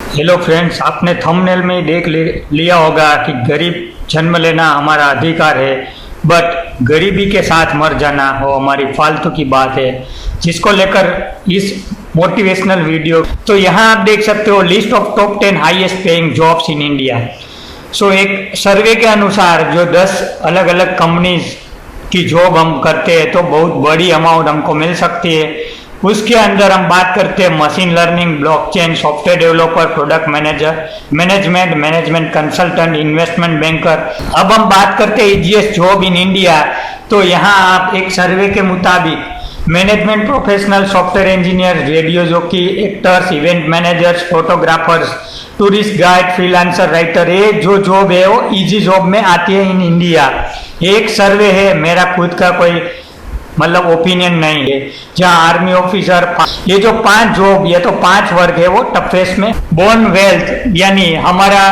Hello friends, आपने thumbnail में ही लिया होगा कि गरीब जन्म लेना हमारा अधिकार है, बट गरीबी के साथ मर जाना वो हमारी फालतू की बात है, जिसको लेकर इस मोटिवेशनल वीडियो। तो यहाँ आप देख सकते हो list of top 10 highest paying jobs in India. So एक सर्वे के अनुसार जो 10 अलग अलग कंपनीज की जॉब हम करते हैं तो बहुत बड़ी अमाउंट हमको मिल सकती है। उसके अंदर हम बात करते हैं machine learning, blockchain, software developer, product manager, management consultant, investment banker. अब हम बात करते हैं इजीएस्ट जॉब इन इंडिया। तो यहाँ आप एक सर्वे के मुताबिक management professional, software engineer, radio jockey, actors, event managers, photographers, tourist guide, freelancer, writer, ये जो जॉब है वो इजी जॉब में आती है इन इंडिया। एक सर्वे है, मेरा खुद का कोई मतलब ओपिनियन नहीं है। जहाँ आर्मी ऑफिसर, ये जो 5 जॉब, ये तो 5 वर्ग है वो टफेस्ट में। बोर्न वेल्थ यानी हमारा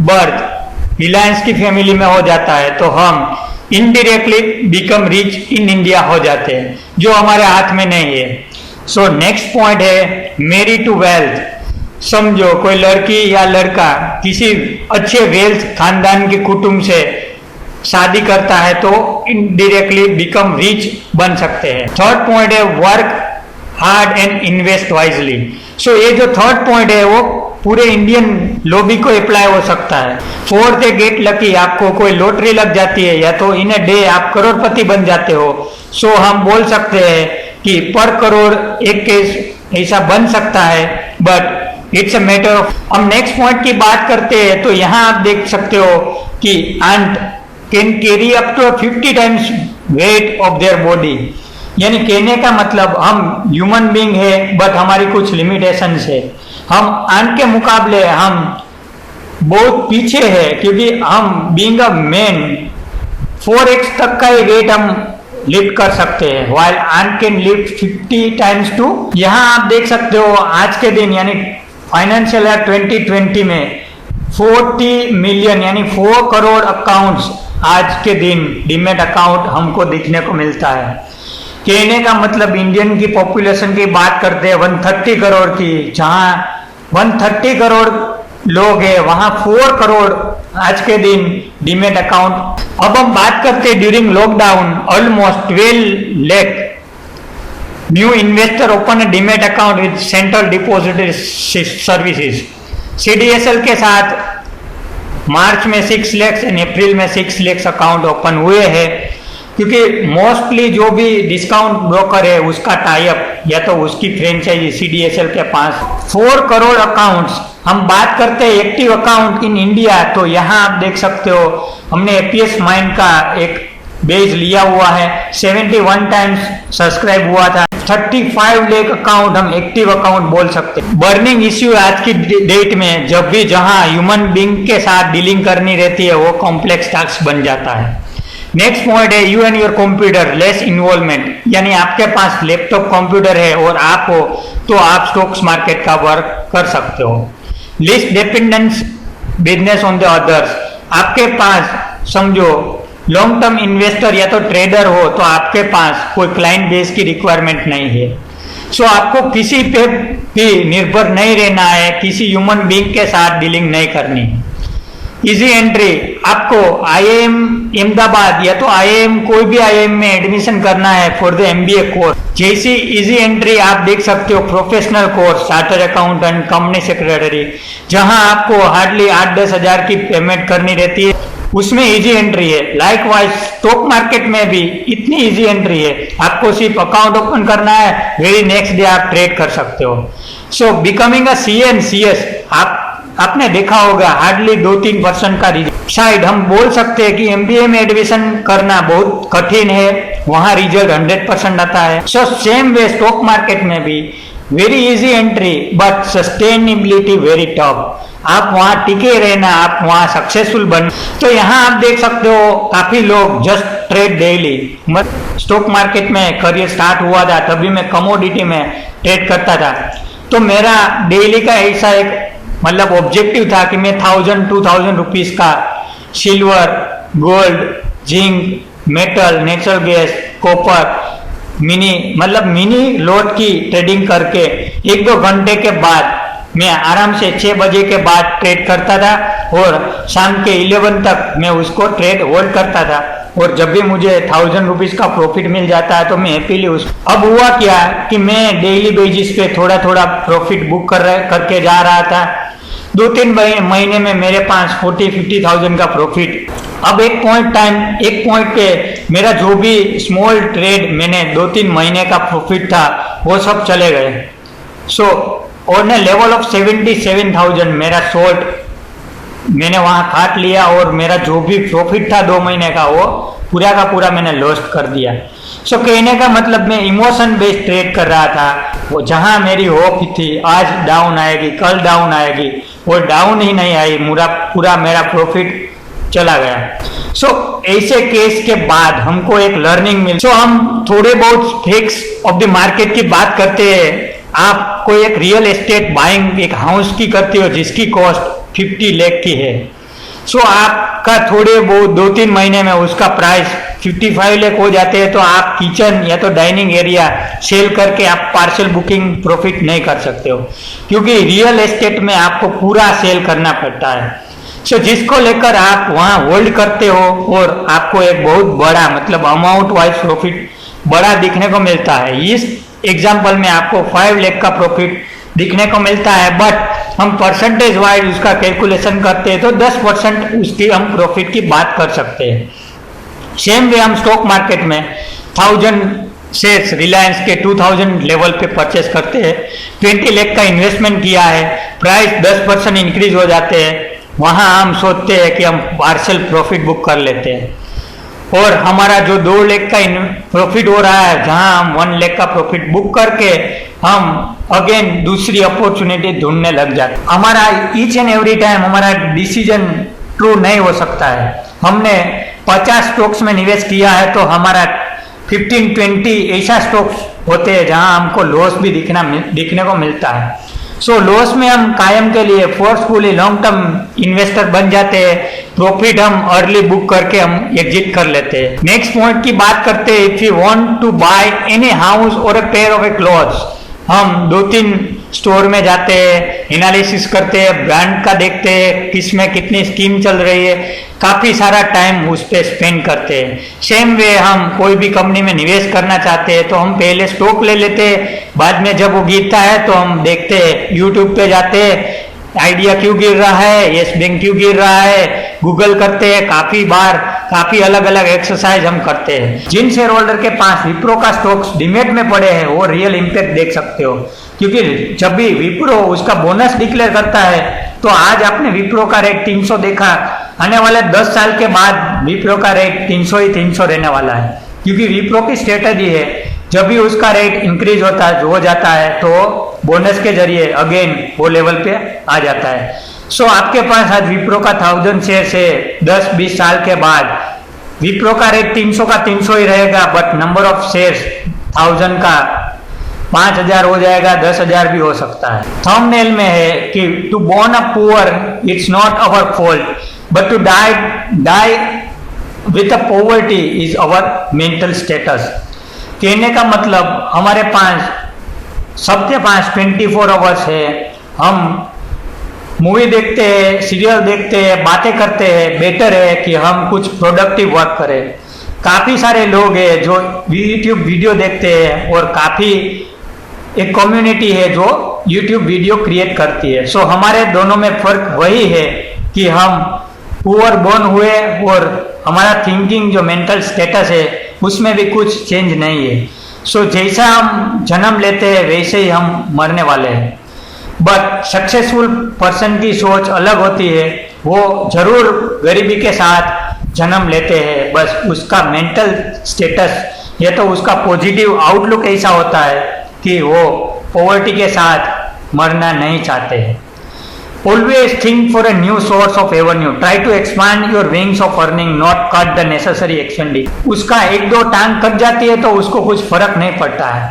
बर्थ रिलायंस की फैमिली में हो जाता है तो हम indirectly become rich in India हो जाते हैं, जो हमारे हाथ में नहीं है। सो नेक्स्ट पॉइंट है मैरी टू वेल्थ। समझो कोई लड़की या लड़का किसी अच्छे वेल्थ खानदान के कुटुंब से शादी करता है तो इनडायरेक्टली बिकम रिच बन सकते हैं। थर्ड पॉइंट है work hard and invest wisely. So ये जो थर्ड पॉइंट है वो पूरे इंडियन लॉबी को अप्लाई हो सकता है। फोर्थ है गेट लकी। आपको कोई लॉटरी लग जाती है या तो इन ए डे आप करोड़पति बन जाते हो। सो हम बोल सकते हैं कि पर करोड़ एक केस ऐसा बन सकता है, but it's a matter of. हम नेक्स्ट पॉइंट की बात करते हैं तो यहाँ आप देख सकते हो कि ant can carry up to 50 times weight of their body. यानी कहने का मतलब हम ह्यूमन बीइंग है बट हमारी कुछ लिमिटेशंस है। हम एंट के मुकाबले हम बहुत पीछे है, क्योंकि हम बीइंग अ मैन 4x तक का ही वेट हम लिफ्ट कर सकते हैं, while ant can lift 50 times too. यहाँ आप देख सकते हो आज के दिन यानी फाइनेंशियल ईयर 2020 में 40 मिलियन यानी 4 करोड़ अकाउंट्स आज के दिन डीमेट अकाउंट हमको देखने को मिलता है। कहने का मतलब इंडियन की पॉपुलेशन की बात करते हैं 130 करोड़ की, जहां 130 करोड़ लोग हैं वहां 4 करोड़ आज के दिन डीमेट अकाउंट। अब हम बात करते हैं during lockdown almost 12 lakh new investor open a demat account with central depository services CDSL के साथ। मार्च में 6 लाख एंड अप्रैल में 6 लाख अकाउंट ओपन हुए हैं, क्योंकि मोस्टली जो भी डिस्काउंट ब्रोकर है उसका टाई अप या तो उसकी फ्रेंचाइजी CDSL के पास 4 करोड़ अकाउंट्स। हम बात करते हैं एक्टिव अकाउंट इन इंडिया, तो यहाँ आप देख सकते हो हमने APS माइंड का एक बेस लिया हुआ है, 71 टाइम्स सब्सक्राइब हुआ था। 35 लाख अकाउंट हम एक्टिव अकाउंट बोल सकते हैं। बर्निंग इश्यू आज की डेट में जब भी जहां ह्यूमन बीइंग के साथ डीलिंग करनी रहती है वो कॉम्प्लेक्स टास्क बन जाता है। नेक्स्ट पॉइंट है you and your computer less involvement. यानी आपके पास लैपटॉप कंप्यूटर है और आप हो तो आप स्टॉक्स मार्केट का वर्क कर सकते हो। List dependence business on the others. आपके पास समझो लॉन्ग टर्म इन्वेस्टर या तो ट्रेडर हो तो आपके पास कोई क्लाइंट बेस की रिक्वायरमेंट नहीं है। सो आपको किसी पे भी निर्भर नहीं रहना है, किसी ह्यूमन बीइंग के साथ डीलिंग नहीं करनी। Easy entry. आपको IIM अहमदाबाद या तो IIM कोई भी IIM में एडमिशन करना है फॉर द MBA कोर्स, जैसी इजी एंट्री आप देख सकते हो professional course, chartered accountant, company secretary, जहां आपको हार्डली 8-10 हजार की पेमेंट करनी रहती है, उसमें इजी एंट्री है। लाइकवाइज स्टॉक मार्केट में भी इतनी इजी एंट्री है, आपको सिर्फ अकाउंट ओपन करना है, वेरी नेक्स्ट डे आप ट्रेड कर सकते हो। So becoming a CA and CS, आपने देखा होगा हार्डली 2-3% का रिजल्ट। शायद हम बोल सकते हैं कि MBA में एडमिशन करना बहुत कठिन है, वहां रिजल्ट 100% आता है। So same way stock market में भी very easy entry but sustainability very tough. आप वहां टिके रहना, आप वहां सक्सेसफुल बन। तो यहाँ आप देख सकते हो काफी लोग just trade daily. Stock market में करियर स्टार्ट हुआ था तभी मैं कमोडिटी में ट्रेड करता था, तो मेरा डेली का ऐसा एक मतलब ऑब्जेक्टिव था कि मैं 1000-2000 रुपीज का silver, gold, zinc, metal, natural gas, copper mini lot की ट्रेडिंग करके 1-2 घंटे के बाद मैं आराम से 6 बजे के बाद ट्रेड करता था और शाम के 11 तक मैं उसको ट्रेड होल्ड करता था। और जब भी मुझे 1000 रुपीज का प्रॉफिट मिल जाता है तो मैं हैप्पीली उस अब हुआ क्या कि मैं डेली बेसिस पे थोड़ा थोड़ा प्रॉफिट बुक करके जा रहा था। 2-3 महीने में मेरे पास 40-50,000 का प्रॉफिट। अब एक पॉइंट पे मेरा जो भी स्मॉल ट्रेड मैंने 2-3 महीने का प्रॉफिट था वो सब चले गए। So on A level of 77,000 मेरा शॉर्ट मैंने वहां काट लिया और मेरा जो भी प्रॉफिट था 2 महीने का वो पूरा का पूरा मैंने लॉस्ट कर दिया। सो कहने का मतलब मैं इमोशन बेस्ड ट्रेड कर रहा था। वो जहां मेरी होप थी आज डाउन आएगी कल डाउन आएगी, वो डाउन ही नहीं आई, पूरा मेरा प्रॉफिट चला गया। सो ऐसे केस के बाद हमको एक लर्निंग मिली। सो हम थोड़े बहुत फैक्ट्स ऑफ द मार्केट की बात करते हैं। आप कोई एक रियल एस्टेट बाइंग एक हाउस की करते हो जिसकी कॉस्ट 50 लाख की है। सो आपका थोड़े बहुत 2-3 महीने में उसका प्राइस 55 लाख हो जाते हैं तो आप किचन या तो डाइनिंग एरिया सेल करके आप पार्सल बुकिंग प्रॉफिट नहीं कर सकते हो, क्योंकि रियल एस्टेट में आपको पूरा सेल करना पड़ता है। सो जिसको लेकर आप वहां होल्ड करते हो और आपको एक बहुत बड़ा मतलब अमाउंट वाइज प्रॉफिट बड़ा दिखने को मिलता है। इस एग्जाम्पल में आपको 5 लाख का प्रॉफिट दिखने को मिलता है, बट हम परसेंटेज वाइज उसका कैलकुलेशन करते हैं तो 10% उसकी हम प्रॉफिट की बात कर सकते हैं। सेम वे हम स्टॉक मार्केट में 1000 शेयर्स रिलायंस के 2000 लेवल पे परचेस करते हैं, 20 लाख का इन्वेस्टमेंट किया है, प्राइस 10% इंक्रीज हो जाते हैं, वहां हम सोचते हैं कि हम पार्शियल प्रॉफिट बुक कर लेते हैं और हमारा जो 2 लाख का प्रॉफिट हो रहा है जहां हम 1 लाख का प्रॉफिट बुक करके हम अगेन दूसरी अपॉर्चुनिटी ढूंढने लग जाते। हमारा ईच एंड एवरी टाइम हमारा डिसीजन ट्रू नहीं हो सकता है। हमने 50 स्टॉक्स में निवेश किया है तो हमारा 15-20 ऐसा स्टॉक्स होते हैं जहां हमको लॉस भी दिखने को मिलता है। सो लॉस में हम कायम के लिए फोर्सफुली लॉन्ग टर्म इन्वेस्टर बन जाते हैं, प्रॉफिट हम अर्ली बुक करके हम एग्जिट कर लेते हैं। नेक्स्ट पॉइंट की बात करते हैं। If you want to buy any house और a pair of a clothes, हम 2-3 स्टोर में जाते हैं, एनालिसिस करते हैं, ब्रांड का देखते हैं, किसमें कितनी स्कीम चल रही है, काफी सारा टाइम उस पर स्पेंड करते हैं। सेम वे हम कोई भी कंपनी में निवेश करना चाहते हैं तो हम पहले स्टॉक ले लेते हैं, बाद में जब वो गिरता है तो हम देखते हैं, यूट्यूब पे जाते हैं, आइडिया क्यों गिर रहा है, यस बैंक क्यों गिर रहा है, गूगल करते हैं, काफी अलग अलग एक्सरसाइज हम करते हैं। जिन शेयर होल्डर के पास विप्रो का स्टॉक्स डीमेट में पड़े हैं वो रियल इंपैक्ट देख सकते हो, क्योंकि जब भी विप्रो उसका बोनस डिक्लेयर करता है तो आज आपने विप्रो का रेट 300 देखा, आने वाले 10 साल के बाद विप्रो का रेट 300 ही 300 रहने वाला है, क्योंकि विप्रो की स्ट्रेटजी है जब भी उसका रेट इंक्रीज हो जाता है तो बोनस के जरिए अगेन वो लेवल पे आ जाता है। सो आपके पास आज विप्रो का 1000 शेयर से 10-20 साल के बाद विप्रो का रेट 300 का 300 ही रहेगा, बट नंबर ऑफ शेयर्स 1000 का 5000 हो जाएगा, 10,000 भी हो सकता है। थंबनेल में है कि to born a poor it's not our fault but to die with a poverty is our mental status. कहने का मतलब हमारे पास सबके पास 24 आवर्स है, हम मूवी देखते हैं, सीरियल देखते हैं, बातें करते हैं, बेटर है कि हम कुछ प्रोडक्टिव वर्क करें। काफी सारे लोग हैं जो यूट्यूब वीडियो देखते हैं और काफी एक कम्युनिटी है जो यूट्यूब वीडियो क्रिएट करती है। सो हमारे दोनों में फर्क वही है कि हम पुअर बोर्न हुए और हमारा थिंकिंग जो मेंटल स्टेटस है उसमें भी कुछ चेंज नहीं है। सो जैसा हम जन्म लेते हैं वैसे ही हम मरने वाले हैं, बट सक्सेसफुल पर्सन की सोच अलग होती है, वो जरूर गरीबी के साथ जन्म लेते हैं, बस उसका मेंटल स्टेटस या तो उसका पॉजिटिव आउटलुक ऐसा होता है कि वो पॉवर्टी के साथ मरना नहीं चाहते हैं। Always think for a new source of revenue. Try to expand your wings of earning, not cut the necessary expenditure. उसका 1-2 टांग कट जाती है तो उसको कुछ फर्क नहीं पड़ता है।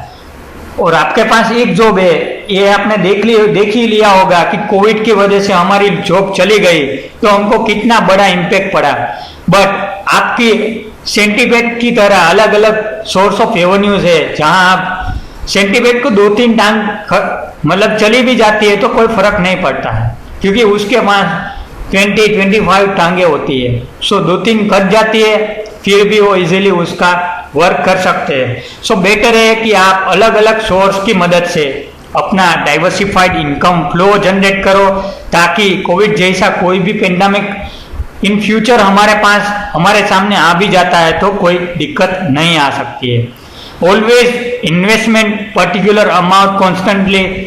और आपके पास एक जॉब है, ये आपने देख ही लिया होगा कि कोविड की वजह से हमारी जॉब चली गई तो हमको कितना बड़ा इम्पैक्ट पड़ा, बट आपकी सेंटीपेट की तरह अलग अलग सोर्स ऑफ रेवेन्यूज है जहां आप सेंटीपेड को 2-3 टांग मतलब चली भी जाती है तो कोई फर्क नहीं पड़ता है, क्योंकि उसके पास 20-25 टांगे होती है। सो 2-3 कट जाती है फिर भी वो इजीली उसका वर्क कर सकते हैं। सो बेटर है कि आप अलग अलग सोर्स की मदद से अपना डाइवर्सिफाइड इनकम फ्लो जनरेट करो, ताकि कोविड जैसा कोई भी पेंडेमिक इन फ्यूचर हमारे सामने आ भी जाता है तो कोई दिक्कत नहीं आ सकती है। Always investment particular amount constantly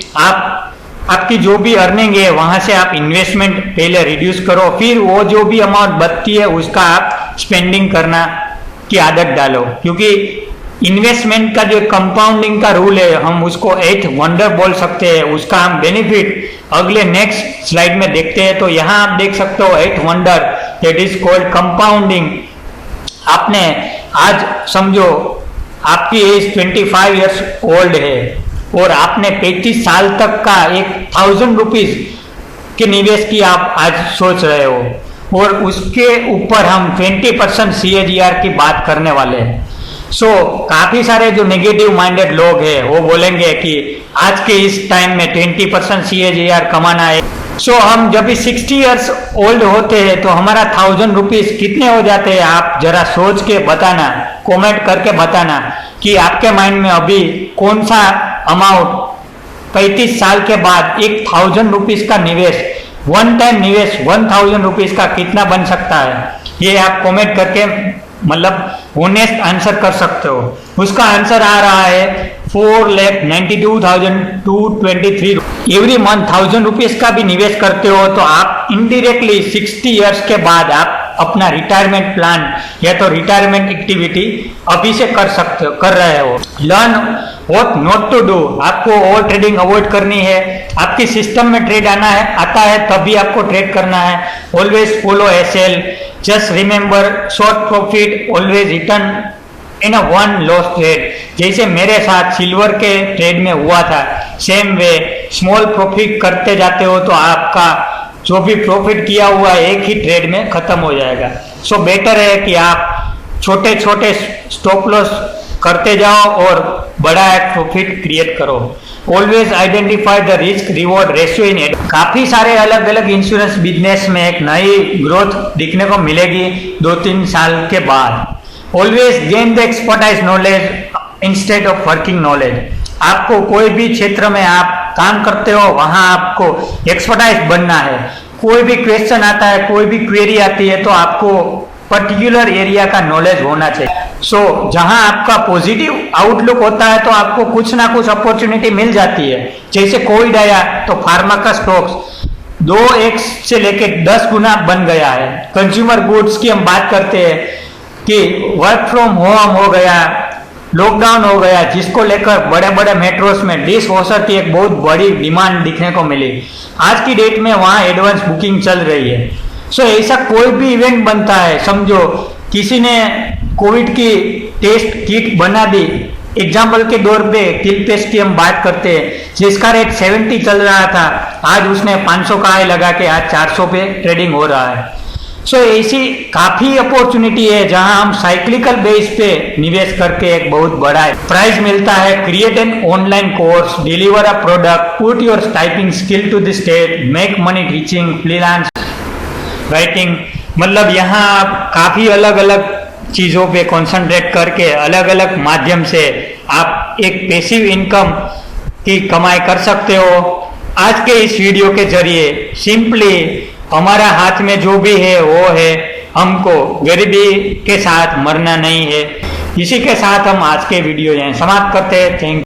आपकी जो भी अर्निंग है वहां से आप इन्वेस्टमेंट पहले रिड्यूस करो, फिर वो जो भी अमाउंट बचती है उसका आप स्पेंडिंग करना की आदत डालो, क्योंकि इन्वेस्टमेंट का जो कंपाउंडिंग का रूल है हम उसको 8th वंडर बोल सकते हैं। उसका हम बेनिफिट अगले नेक्स्ट स्लाइड में देखते हैं। तो यहाँ आप देख सकते हो 8th wonder, that is called compounding. आपने आज समझो आपकी एज 25 ईयर्स ओल्ड है और आपने 35 साल तक का 1000 रुपीज के निवेश की आप आज सोच रहे हो, और उसके ऊपर हम 20% CAGR की बात करने वाले हैं। काफी सारे जो नेगेटिव माइंडेड लोग हैं वो बोलेंगे कि आज के इस टाइम में 20% CAGR कमाना है। हम जब भी 60 ईयर्स ओल्ड होते हैं तो हमारा 1000 रुपीज कितने हो जाते हैं, आप जरा सोच के बताना, कमेंट करके बताना कि आपके माइंड में अभी कौन सा अमाउंट 35 साल के बाद 1000 रुपीज का निवेश, वन टाइम निवेश 1000 रुपीज का कितना बन सकता है। ये आप कमेंट करके मतलब ऑनेस्ट आंसर कर सकते हो। उसका आंसर आ रहा है 4,92,223 एवरी मंथ। 1000 रुपीज का भी निवेश करते हो तो आप इनडायरेक्टली 60 ईयर्स के बाद आप अपना रिटायरमेंट प्लान या तो रिटायरमेंट एक्टिविटी अभी से कर सकते हो, कर रहे हो। Learn what not to do. आपको ओवर ट्रेडिंग अवॉइड करनी है। आपकी सिस्टम में ट्रेड आता है तभी आपको ट्रेड करना है। Always follow SL। Just remember short profit always return in a one loss trade. जैसे मेरे साथ सिल्वर के ट्रेड में हुआ था, सेम वे स्मॉल प्रॉफिट करते जाते हो तो आपका जो भी प्रॉफिट किया हुआ एक ही ट्रेड में खत्म हो जाएगा। बेटर है कि आप छोटे छोटे स्टॉप लॉस करते जाओ और बड़ा एक प्रॉफिट क्रिएट करो। Always identify the risk reward ratio in it. काफी सारे अलग अलग इंश्योरेंस बिजनेस में एक नई ग्रोथ दिखने को मिलेगी 2-3 साल के बाद। Always gain the expertise knowledge instead of working knowledge. आपको कोई भी क्षेत्र में आप काम करते हो वहां आपको एक्सपर्टाइज बनना है। कोई भी क्वेश्चन आता है, कोई भी क्वेरी आती है तो आपको पर्टिकुलर एरिया का नॉलेज होना चाहिए। जहां आपका पॉजिटिव आउटलुक होता है तो आपको कुछ ना कुछ अपॉर्चुनिटी मिल जाती है। जैसे कोविड आया तो फार्मा का स्टॉक्स 2x से लेके 10 गुना बन गया है। कंज्यूमर गुड्स की हम बात करते हैं कि वर्क फ्रॉम होम हो गया, लॉकडाउन हो गया, जिसको लेकर बड़े बड़े मेट्रोस में डिश वॉशर की एक बहुत बड़ी डिमांड दिखने को मिली। आज की डेट में वहां एडवांस बुकिंग चल रही है। ऐसा कोई भी इवेंट बनता है, समझो किसी ने कोविड की टेस्ट किट बना दी, एग्जाम्पल के तौर पे टिलपेस्ट की हम बात करते हैं, जिसका रेट 70 चल रहा था, आज उसने 500 का हाई लगा के आज 400 पे ट्रेडिंग हो रहा है। ऐसी काफी अपॉर्चुनिटी है जहां हम साइक्लिकल बेस पे निवेश करके एक बहुत बड़ा प्राइज मिलता है। Create an online course, deliver a product, put your typing skill to the state, make money teaching, freelance writing. मतलब यहाँ आप काफी अलग अलग चीजों पे कंसंट्रेट करके अलग अलग माध्यम से आप एक पैसिव इनकम की कमाई कर सकते हो। आज के इस वीडियो के जरिए सिंपली हमारा हाथ में जो भी है वो है, हमको गरीबी के साथ मरना नहीं है। इसी के साथ हम आज के वीडियो यहाँ समाप्त करते हैं। थैंक